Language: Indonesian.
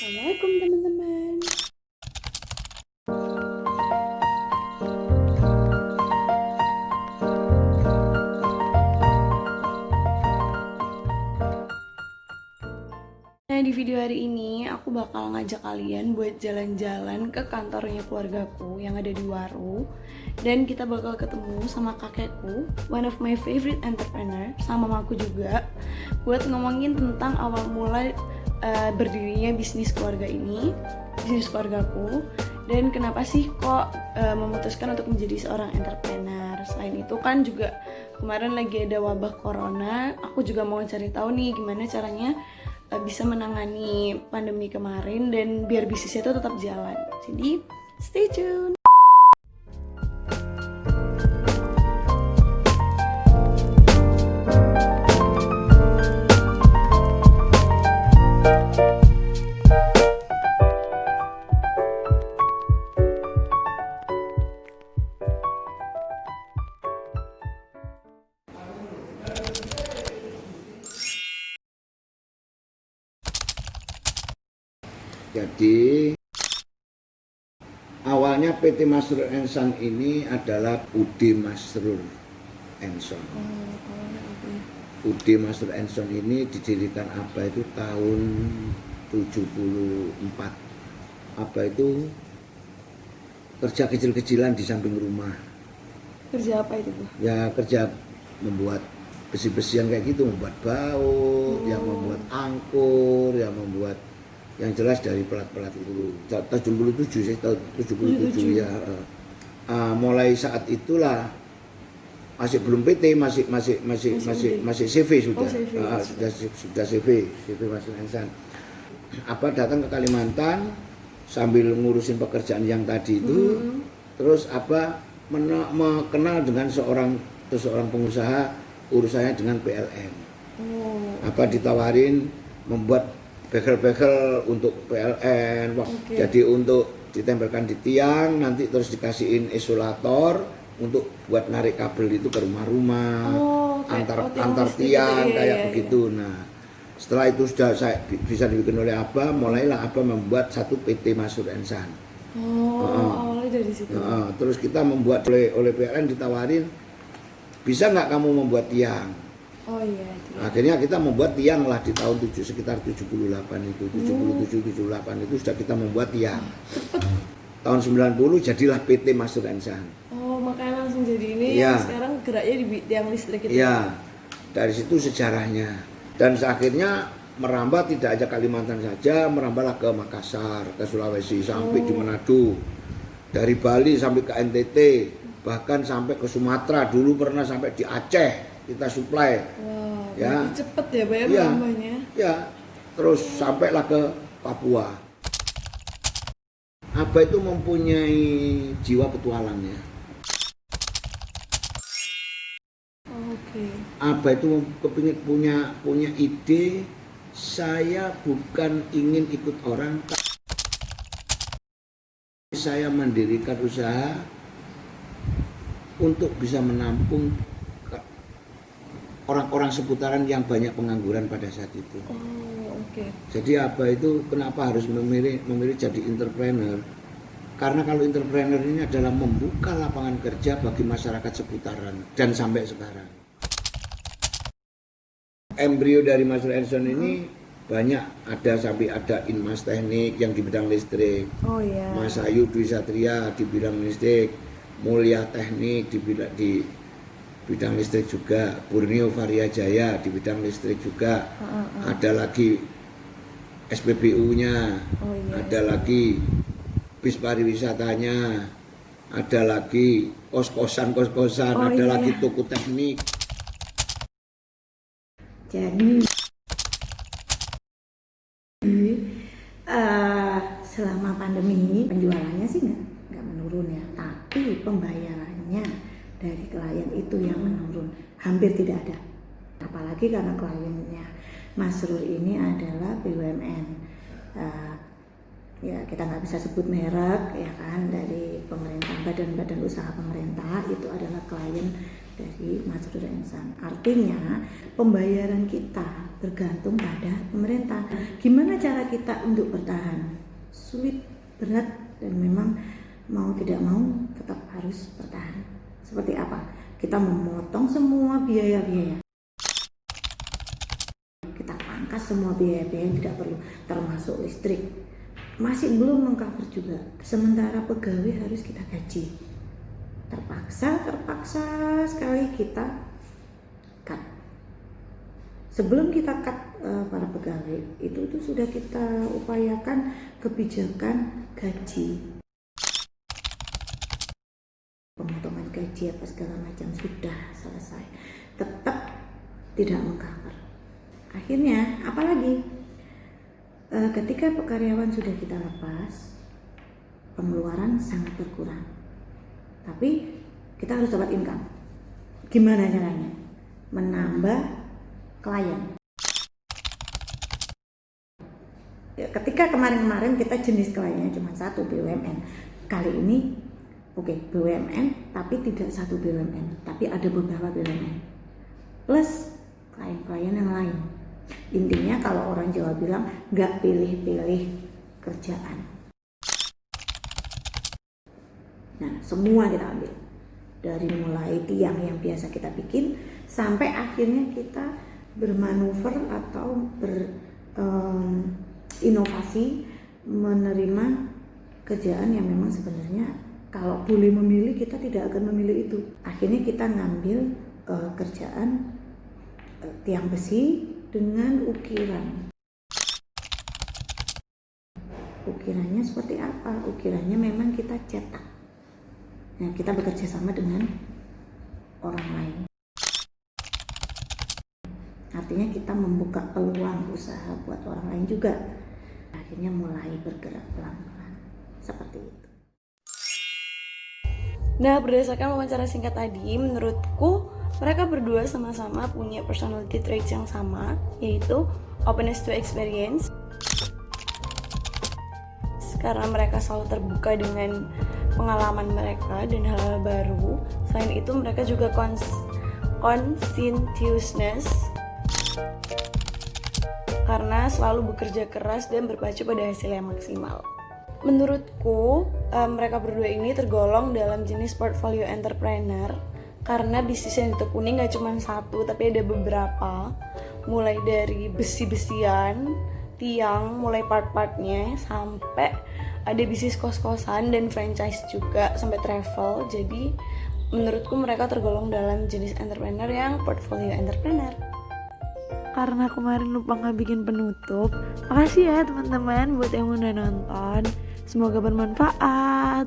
Assalamualaikum teman-teman. Nah, di video hari ini aku bakal ngajak kalian buat jalan-jalan ke kantornya keluargaku yang ada di Waru. Dan kita bakal ketemu sama kakekku, one of my favorite entrepreneur, sama mamaku juga, buat ngomongin tentang awal mula berdirinya bisnis keluarga ini, bisnis keluargaku, dan kenapa sih kok memutuskan untuk menjadi seorang entrepreneur. Selain itu kan juga kemarin lagi ada wabah corona, aku juga mau cari tahu nih gimana caranya bisa menangani pandemi kemarin dan biar bisnisnya itu tetap jalan. Jadi stay tune. Jadi awalnya PT Masrur & Son ini adalah UD Masrur & Son. UD Masrur & Son ini didirikan Abah itu tahun 74. Abah itu kerja kecil-kecilan di samping rumah. Kerja apa itu, Bu? Ya kerja membuat besi-besian kayak gitu, membuat baut, yang membuat angkur, yang membuat yang jelas dari pelat-pelat itu. 77 sih, tahun 77 ya. Mulai saat itulah masih belum PT, masih CV sudah. Sudah CV Masrur & Son. Apa datang ke Kalimantan sambil ngurusin pekerjaan yang tadi itu, terus apa mengenal dengan seorang pengusaha urusannya dengan PLN. Apa ditawarin membuat bekel-bekel untuk PLN, jadi untuk ditempelkan di tiang, nanti terus dikasihin isolator untuk buat narik kabel itu ke rumah-rumah, antar tiang kayak begitu. Nah, setelah itu sudah bisa dibikin oleh Abah, mulailah Abah membuat satu PT Masrur & Son. Awalnya dari situ. Terus kita membuat oleh PLN ditawarin, bisa nggak kamu membuat tiang? Oh iya. Akhirnya kita membuat tiang lah di tahun sekitar 78 itu, 77-78 itu sudah kita membuat tiang. Tahun 90 jadilah PT Masrur & Son. Oh, makanya langsung jadi ini Ya. yang sekarang geraknya di tiang listrik itu. Ya, dari situ sejarahnya. Dan akhirnya merambah tidak aja Kalimantan saja, merambahlah ke Makassar, ke Sulawesi, sampai di Manado. Dari Bali sampai ke NTT, bahkan sampai ke Sumatera, dulu pernah sampai di Aceh. Kita supply. Wah, Ya. cepet ya Pak ya Iya. penambahnya. Ya, terus sampailah ke Papua. Abah itu mempunyai jiwa petualangnya. Oke. Abah itu kepingin punya ide, saya bukan ingin ikut orang, saya mendirikan usaha untuk bisa menampung orang-orang seputaran yang banyak pengangguran pada saat itu. Oke. Jadi Abah itu kenapa harus memilih jadi entrepreneur? Karena kalau entrepreneur ini adalah membuka lapangan kerja bagi masyarakat seputaran dan sampai sekarang. Embrio dari Masrur & Son ini banyak, ada Inmas Teknik yang di bidang listrik. Oh iya. Mas Ayu Dwi Satria di bidang listrik, Mulia Teknik di bidang listrik juga, Borneo Varia Jaya di bidang listrik juga. Ada lagi SPBU-nya, ada lagi bis pariwisatanya, ada lagi kos-kosan, ada lagi toko teknik. Jadi selama pandemi ini penjualannya sih nggak menurun ya, tapi pembayarannya dari klien itu yang menurun, hampir tidak ada. Apalagi karena kliennya Masrur ini adalah BUMN, ya kita nggak bisa sebut merek ya kan, dari pemerintah, badan-badan usaha pemerintah, itu adalah klien dari Masrur Insan. Artinya pembayaran kita bergantung pada pemerintah. Gimana cara kita untuk bertahan? Sulit, berat, dan memang mau tidak mau tetap harus bertahan. Seperti apa? Kita memotong semua biaya-biaya, kita pangkas semua biaya-biaya yang tidak perlu, termasuk listrik, masih belum mengcover juga. Sementara pegawai harus kita gaji. Terpaksa sekali kita cut. Sebelum kita cut para pegawai, itu sudah kita upayakan kebijakan gaji. Pemotongan gaji apa segala macam sudah selesai. Tetap tidak mengcover. Akhirnya apalagi? Ketika karyawan sudah kita lepas, pengeluaran sangat berkurang. Tapi kita harus dapat income. Gimana caranya? Menambah klien. Ya, ketika kemarin-kemarin kita jenis kliennya cuma satu, BUMN. Kali ini BUMN tapi tidak satu BUMN, tapi ada beberapa BUMN. Plus klien-klien yang lain. Intinya kalau orang Jawa bilang nggak pilih-pilih kerjaan. Nah, semua kita ambil. Dari mulai tiang yang biasa kita bikin sampai akhirnya kita bermanuver atau berinovasi menerima kerjaan yang memang sebenarnya kalau boleh memilih kita tidak akan memilih itu. Akhirnya kita ngambil kerjaan tiang besi dengan ukiran. Ukirannya seperti apa? Ukirannya memang kita cetak. Nah, kita bekerja sama dengan orang lain. Artinya kita membuka peluang usaha buat orang lain juga. Akhirnya mulai bergerak pelan-pelan. Seperti itu. Nah, berdasarkan wawancara singkat tadi, menurutku mereka berdua sama-sama punya personality traits yang sama, yaitu openness to experience. Karena mereka selalu terbuka dengan pengalaman mereka dan hal-hal baru. Selain itu, mereka juga conscientiousness karena selalu bekerja keras dan berpacu pada hasil yang maksimal. Menurutku, mereka berdua ini tergolong dalam jenis portfolio entrepreneur karena bisnis yang ditekuni gak cuma satu tapi ada beberapa, mulai dari besi-besian, tiang, mulai part-partnya, sampai ada bisnis kos-kosan dan franchise juga, sampai travel. Jadi menurutku mereka tergolong dalam jenis entrepreneur yang portfolio entrepreneur. Karena kemarin lupa gak bikin penutup, makasih ya teman-teman buat yang udah nonton, semoga bermanfaat.